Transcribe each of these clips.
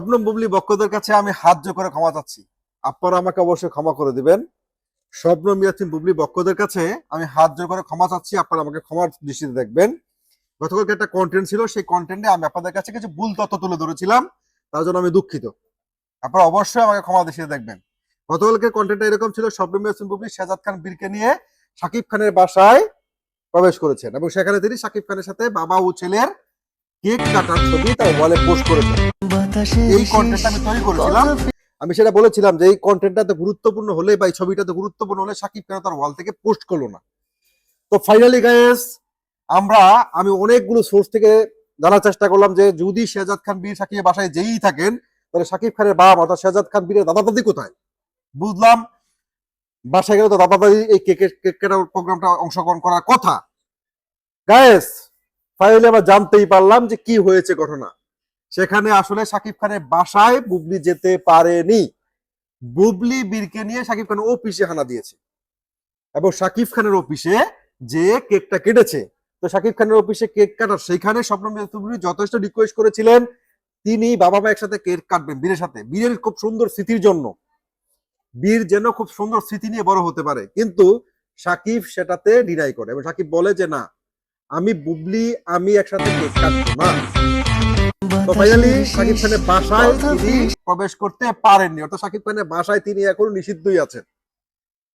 শবনম বুবলি বক্কদের কাছে আমি হাত জোড় করে ক্ষমা চাচ্ছি। আপনারা আমাকে অবশ্যই ক্ষমা করে দিবেন। শবনম ইয়াসমিন বুবলি বক্কদের কাছে আমি হাত জোড় করে ক্ষমা চাচ্ছি। আপনারা আমাকে ক্ষমার দৃষ্টিতে দেখবেন। গতকালকে একটা কন্টেন্ট ছিল, সেই কন্টেন্টে আমি আপনাদের কাছে কিছু ভুল তথ্য তুলে ধরেছিলাম, তার জন্য আমি দুঃখিত। আপনারা অবশ্যই আমাকে ক্ষমা দৃষ্টিতে দেখবেন। গতকালকে কন্টেন্টটা এরকম ছিল, শবনম ইয়াসমিন বুবলি শাহজাদ খান বীরকে নিয়ে শাকিব খানের বাসায় প্রবেশ করেছেন এবং সেখানে তিনি শাকিব খানের সাথে বাবা ও ছেলের কেক কাটার ছবি তার ওয়ালে পোস্ট করেছেন। এই কন্টেন্টটা আমি তৈরি করেছিলাম। আমি সেটা বলেছিলাম যে এই কন্টেন্টটা তো গুরুত্বপূর্ণ হলে বা এই ছবিটা তো গুরুত্বপূর্ণ হলে শাকিব খান তার ওয়াল থেকে পোস্ট করলো না। তো ফাইনালি গাইস, আমি অনেকগুলো সোর্স থেকে জানার চেষ্টা করলাম যে যদি শাহজাদ খান বীর শাকিবের বাসায় যেই থাকেন, তাহলে শাকিব খানের বাবা অর্থাৎ শাহজাদ খান বীরের দাদা দাদি কোথায়। বুঝলাম বাসায় গেলে তো দাদা দাদি এই কেক কাটার প্রোগ্রামটা অংশগ্রহণ করার কথা। গাইস, ফাইনালি আমরা জানতেই পারলাম যে কি হয়েছে ঘটনা। সেখানে আসলে শাকিব খানের বাসায় বুবলি যেতে পারেনি। বুবলি বীরকে নিয়ে শাকিব খানের অফিসে হানা দিয়েছে এবং শাকিব খানের অফিসে যে কেকটা কেটেছে, তো শাকিব খানের অফিসে কেক কাটার সেইখানে শবনম বুবলি যথেষ্ট রিকোয়েস্ট করেছিলেন তিনি বাবা মা একসাথে কেক কাটবেন বীরের সাথে, বীরের খুব সুন্দর স্মৃতির জন্য, বীর যেন খুব সুন্দর স্মৃতি নিয়ে বড় হতে পারে। কিন্তু শাকিব সেটাতে ডিনাই করে এবং শাকিব বলে যে না, আমি একসাথে কেক কাটবো না। তো ফাইনালি শাকিব খানের বাসায় তিনি প্রবেশ করতে পারেননি, অর্থাৎ শাকিব খানের বাসায় তিনি এখন নিষিদ্ধই আছেন।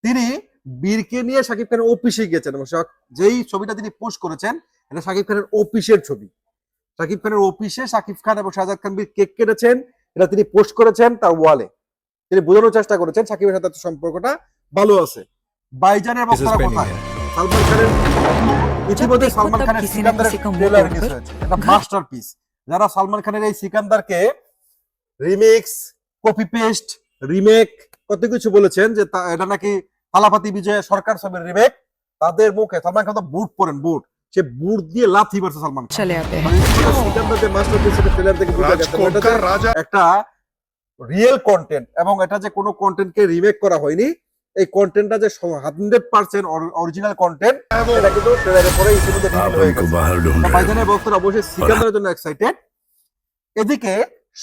তিনি বীরকে নিয়ে শাকিব খানের অফিসে গিয়েছেন এবং যেই ছবিটা তিনি পোস্ট করেছেন এটা শাকিব খানের অফিসের ছবি। শাকিব খানের অফিসে শাকিব খান এবং শাহজাদ খান বীর কেক কেটেছেন, এটা তিনি পোস্ট করেছেন তার ওয়ালে। তিনি বোঝানোর চেষ্টা করেছেন শাকিবের সাথে সম্পর্কটা ভালো আছে। বাইজানের বক্তারা কোথায়? সালমান খানের ইতিমধ্যে সালমান খানের সিকান্দারের ট্রেলার রিলিজ হয়েছে, এটা মাস্টারপিস। যারা সালমান খানের এই সিকান্দারকে রিমিক্স, কপি পেস্ট, রিমেক কত কিছু বলেছেন যে এটা নাকি থালাপাতি বিজয় সরকার ছবির রিমেক, তাদের মুখে সালমান খান তো বুট পরেন, বুট, সে বুট দিয়ে লাথি মারছে সালমান খান। সিকান্দার যে মাস্টারপিস এটা ট্রেলার থেকে বোঝা গেছে একটা রিয়েল কন্টেন্ট এবং এটা যে কোনো কন্টেন্টকে রিমেক করা হয়নি। এই কন্টেন্টটা যে 100% অরিজিনাল কন্টেন্ট, এটা কিন্তু ট্রেলারের পরে ইতিমধ্যে রিভিল হয়ে গেছে। ভাইজানের বক্তরা অবশ্যই সিকান্দারের জন্য এক্সাইটেড। এদিকে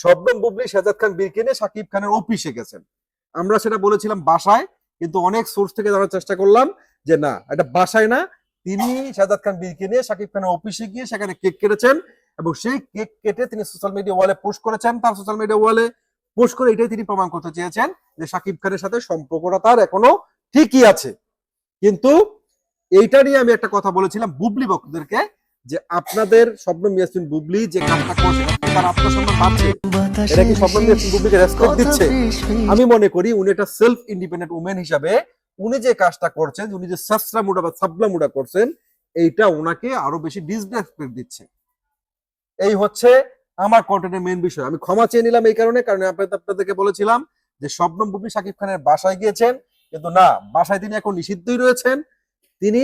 শবনম বুবলি শাহজাদ খান বীরকে নিয়ে শাকিব খানের অফিসে গেছেন। আমরা সেটা বলেছিলাম বাসায়, কিন্তু অনেক সোর্স থেকে জানার চেষ্টা করলাম যে না, এটা বাসায় না, তিনি শাহজাদ খান বীরকে নিয়ে শাকিব খানের অফিসে গিয়ে সেখানে কেক কেটেছেন এবং সেই কেক কেটে তিনি সোশ্যাল মিডিয়া ওয়ালে পোস্ট করেছেন। তার সোশ্যাল মিডিয়া ওয়ালে পোস্ট করে এটাই তিনি প্রমাণ করতে চেয়েছেন যে শাকিব খানের সাথে সম্পর্কটা তার এখনো ঠিকই আছে। কিন্তু এইটা নিয়ে আমি একটা কথা বলেছিলাম বুবলি ভক্তদেরকে যে আপনাদের শবনম ইয়াসমিন বুবলি যে কাজটা করছে তার আত্মসম্মান বাড়ছে, এটা কি শবনম ইয়াসমিন বুবলিকে রেসপেক্ট দিচ্ছে? আমি মনে করি উনি একটা সেলফ ইন্ডিপেন্ডেন্ট উমেন হিসাবে উনি যে কাজটা করছেন, উনি যে সাসরা মুডা বা সাবলা মুডা করছেন, এইটা ওনাকে আরো বেশি ডিসরেসপেক্ট দিচ্ছে। এই হচ্ছে আমার কন্টেন্টের মেইন বিষয়। আমি ক্ষমা চেয়ে নিলাম এই কারণে আপনাদেরকে বলেছিলাম যে শবনম বুবলি শাকিব খানের বাসায় গিয়েছেন, কিন্তু না, বাসায় তিনি এখন নিষিদ্ধই রয়েছেন। তিনি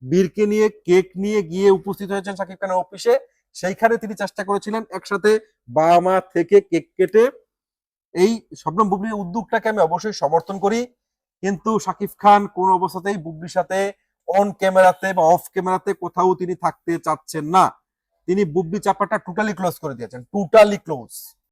বীরকে নিয়ে কেক নিয়ে গিয়ে উপস্থিত হয়েছেন শাকিব খানের অফিসে। সেইখানে তিনি চেষ্টা করেছিলেন একসাথে বাবা মা থেকে কেক কেটে। এই শবনম বুবলির উদ্যোগটাকে আমি অবশ্যই সমর্থন করি, কিন্তু শাকিব খান কোন অবস্থাতেই বুবলির সাথে অন ক্যামেরাতে বা অফ ক্যামেরাতে কোথাও তিনি থাকতে চাচ্ছেন না। তিনি বুবলি চাপাটা টোটালি ক্লোজ করে দিয়েছেন, টোটালি ক্লোজ।